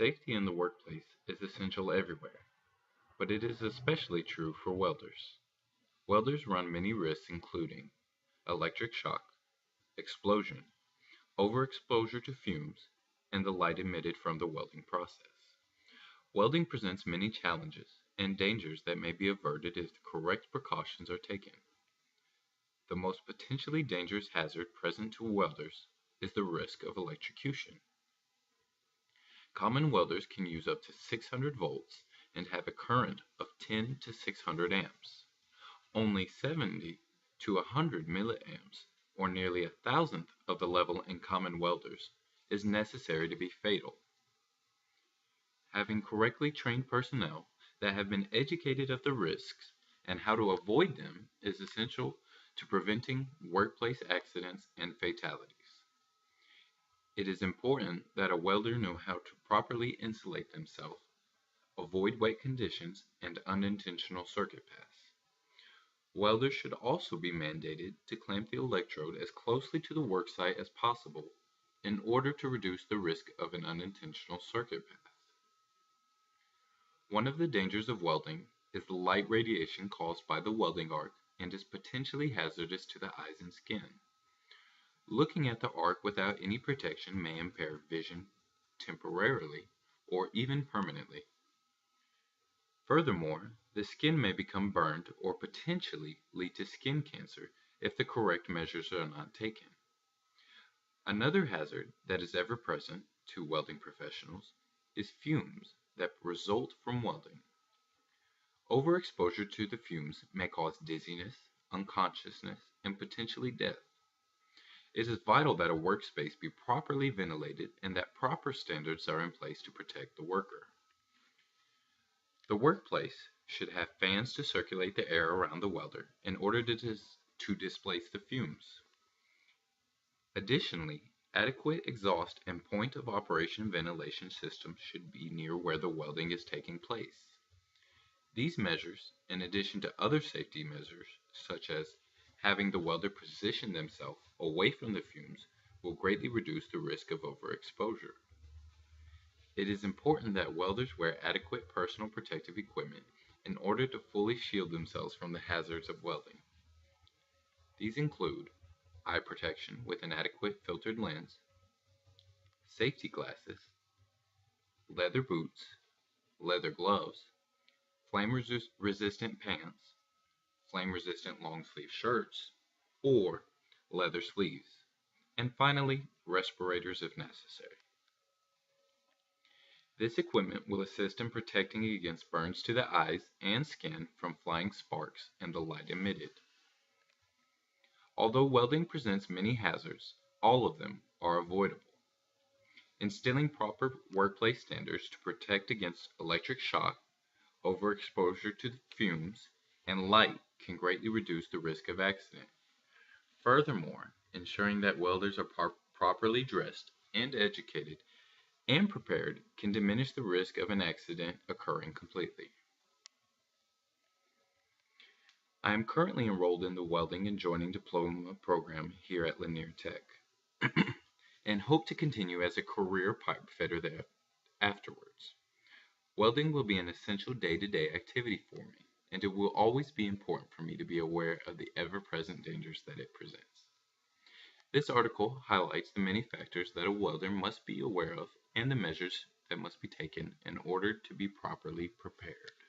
Safety in the workplace is essential everywhere, but it is especially true for welders. Welders run many risks including electric shock, explosion, overexposure to fumes, and the light emitted from the welding process. Welding presents many challenges and dangers that may be averted if the correct precautions are taken. The most potentially dangerous hazard present to welders is the risk of electrocution. Common welders can use up to 600 volts and have a current of 10 to 600 amps. Only 70 to 100 milliamps, or nearly a thousandth of the level in common welders, is necessary to be fatal. Having correctly trained personnel that have been educated of the risks and how to avoid them is essential to preventing workplace accidents and fatalities. It is important that a welder know how to properly insulate themselves, avoid wet conditions, and unintentional circuit paths. Welders should also be mandated to clamp the electrode as closely to the worksite as possible in order to reduce the risk of an unintentional circuit path. One of the dangers of welding is the light radiation caused by the welding arc and is potentially hazardous to the eyes and skin. Looking at the arc without any protection may impair vision temporarily or even permanently. Furthermore, the skin may become burned or potentially lead to skin cancer if the correct measures are not taken. Another hazard that is ever present to welding professionals is fumes that result from welding. Overexposure to the fumes may cause dizziness, unconsciousness, and potentially death. It is vital that a workspace be properly ventilated and that proper standards are in place to protect the worker. The workplace should have fans to circulate the air around the welder in order to displace the fumes. Additionally, adequate exhaust and point of operation ventilation systems should be near where the welding is taking place. These measures, in addition to other safety measures, such as having the welder position themselves away from the fumes, will greatly reduce the risk of overexposure. It is important that welders wear adequate personal protective equipment in order to fully shield themselves from the hazards of welding. These include eye protection with an adequate filtered lens, safety glasses, leather boots, leather gloves, flame-resistant pants, flame-resistant long-sleeve shirts, or leather sleeves, and finally, respirators if necessary. This equipment will assist in protecting against burns to the eyes and skin from flying sparks and the light emitted. Although welding presents many hazards, all of them are avoidable. Instilling proper workplace standards to protect against electric shock, overexposure to fumes, and light can greatly reduce the risk of accident. Furthermore, ensuring that welders are properly dressed and educated and prepared can diminish the risk of an accident occurring completely. I am currently enrolled in the Welding and Joining Diploma program here at Lanier Tech and hope to continue as a career pipe fitter there afterwards. Welding will be an essential day-to-day activity for me, and it will always be important for me to be aware of the ever-present dangers that it presents. This article highlights the many factors that a welder must be aware of and the measures that must be taken in order to be properly prepared.